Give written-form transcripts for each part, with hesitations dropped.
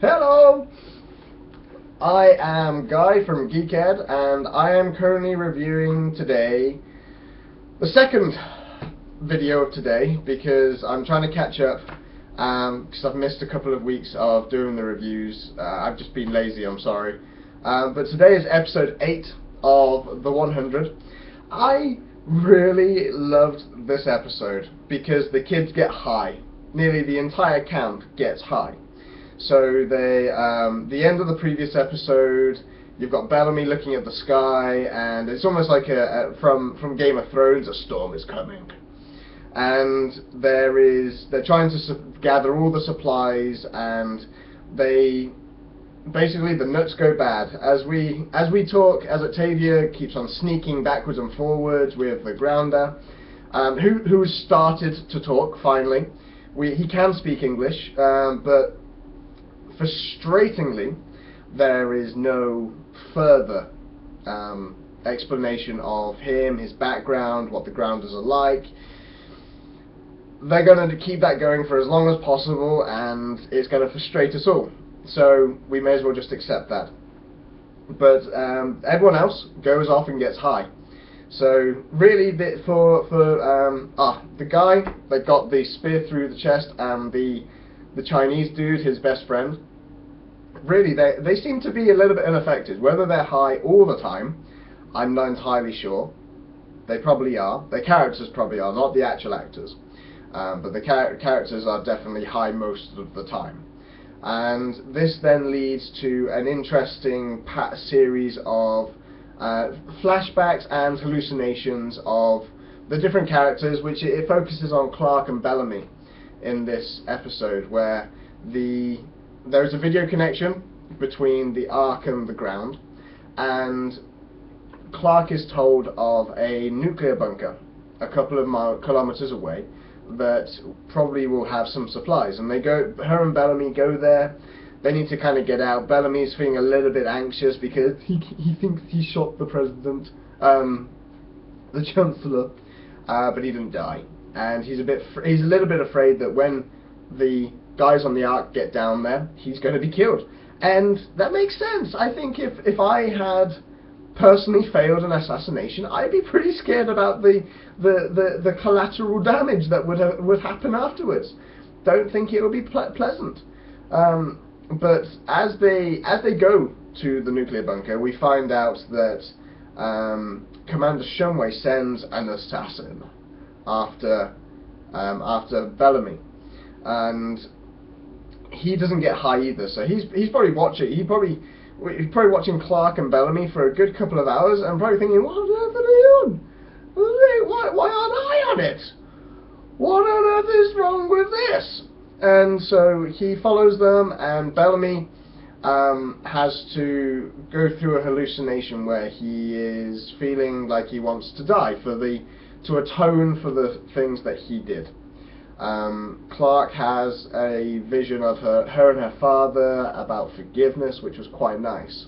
Hello! I am Guy from Geekhead, and I am currently reviewing today the second video of today because I'm trying to catch up because I've missed a couple of weeks of doing the reviews. I've just been lazy, I'm sorry. But today is episode 8 of the 100. I really loved this episode because the kids get high. Nearly the entire camp gets high. So the end of the previous episode, you've got Bellamy looking at the sky, and it's almost like from Game of Thrones, a storm is coming. And they're trying to gather all the supplies, and basically the nuts go bad. As we talk, as Octavia keeps on sneaking backwards and forwards with the grounder, who's started to talk finally. He can speak English, but frustratingly, there is no further explanation of him, his background, what the grounders are like. They're going to keep that going for as long as possible, and it's going to frustrate us all. So we may as well just accept that. But everyone else goes off and gets high. So really, the guy that got the spear through the chest and the Chinese dude, his best friend, really they seem to be a little bit unaffected. Whether they're high all the time, I'm not entirely sure. They probably are. Their characters probably are, not the actual actors. But the characters are definitely high most of the time. And this then leads to an interesting series of flashbacks and hallucinations of the different characters, which it focuses on Clarke and Bellamy in this episode, where there is a video connection between the Ark and the ground, and Clarke is told of a nuclear bunker a couple of kilometers away that probably will have some supplies, and her and Bellamy go there. They need to kind of get out. Bellamy's feeling a little bit anxious because he thinks he shot the president, the Chancellor, but he didn't die, and he's a little bit afraid that when the guys on the Ark get down there, he's going to be killed. And that makes sense. I think if I had personally failed an assassination, I'd be pretty scared about the collateral damage that would happen afterwards. Don't think it would be pleasant. But as they go to the nuclear bunker, we find out that Commander Shumway sends an assassin after Bellamy, and he doesn't get high either. So he's probably watching Clarke and Bellamy for a good couple of hours and probably thinking, what on earth are they on? Why aren't I on it? What on earth is wrong with this? And so he follows them, and Bellamy has to go through a hallucination where he is feeling like he wants to die to atone for the things that he did. Clarke has a vision of her and her father about forgiveness, which was quite nice,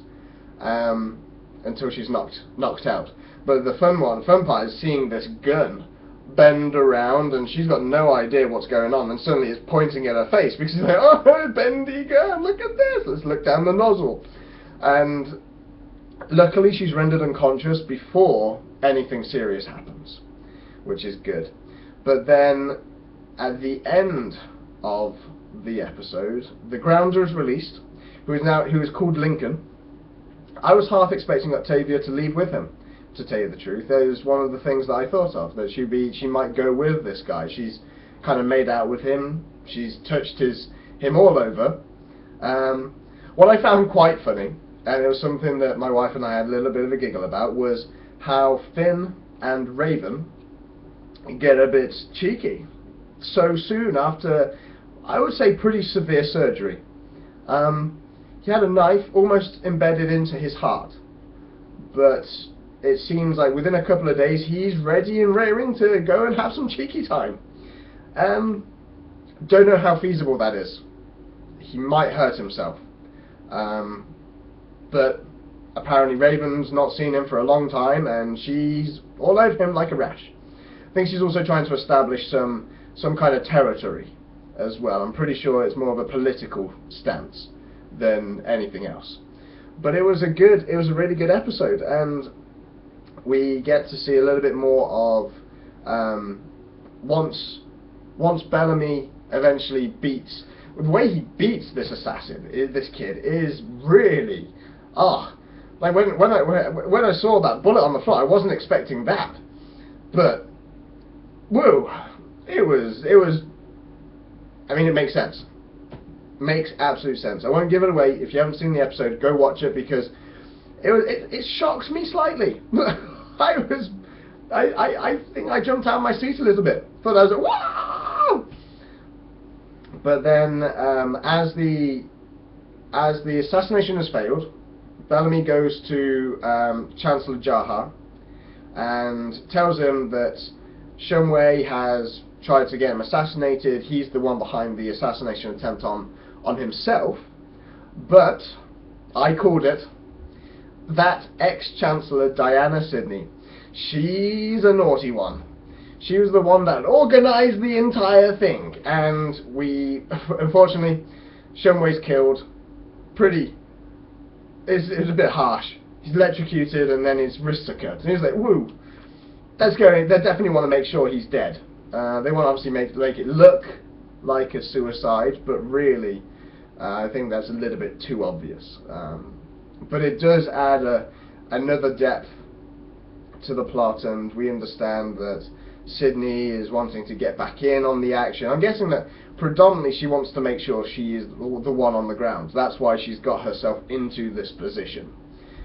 until she's knocked out. But the fun part is seeing this gun bend around, and she's got no idea what's going on, and suddenly it's pointing at her face because she's like, oh, bendy gun, look at this, let's look down the nozzle. And luckily she's rendered unconscious before anything serious happens, which is good. But then at the end of the episode, the grounder is released, who is called Lincoln. I was half expecting Octavia to leave with him, to tell you the truth. That was one of the things that I thought of, that she might go with this guy. She's kind of made out with him. She's touched him all over. What I found quite funny, and it was something that my wife and I had a little bit of a giggle about, was how Finn and Raven get a bit cheeky so soon after, I would say, pretty severe surgery. He had a knife almost embedded into his heart, but it seems like within a couple of days he's ready and raring to go and have some cheeky time. Don't know how feasible that is. He might hurt himself. But apparently Raven's not seen him for a long time, and she's all over him like a rash. I think she's also trying to establish some kind of territory as well. I'm pretty sure it's more of a political stance than anything else. But it was a really good episode, and we get to see a little bit more of once Bellamy eventually beats, the way he beats this kid is really like when I saw that bullet on the floor, I wasn't expecting that, but whoa, it was. I mean, it makes sense. Makes absolute sense. I won't give it away. If you haven't seen the episode, go watch it, because it shocks me slightly. I think I jumped out of my seat a little bit. Thought I was like, wow! But then, as the assassination has failed, Bellamy goes to Chancellor Jaha and tells him that Shumway has tried to get him assassinated. He's the one behind the assassination attempt on himself. But I called it. That ex-Chancellor Diana Sidney, she's a naughty one. She was the one that organised the entire thing, and unfortunately, Shumway's killed. It's a bit harsh. He's electrocuted and then his wrists are cut. And he's like, woo, they definitely want to make sure he's dead. They want to obviously make it look like a suicide, but really, I think that's a little bit too obvious. But it does add another depth to the plot, and we understand that Sidney is wanting to get back in on the action. I'm guessing that predominantly she wants to make sure she is the one on the ground. That's why she's got herself into this position.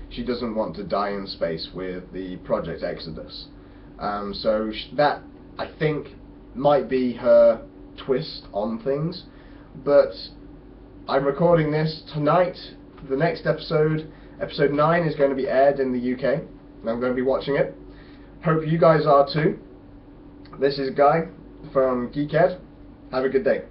She doesn't want to die in space with the Project Exodus. So that, I think, might be her twist on things. But I'm recording this tonight. The next episode, episode 9, is going to be aired in the UK, and I'm going to be watching it. Hope you guys are too. This is Guy from Geekhead. Have a good day.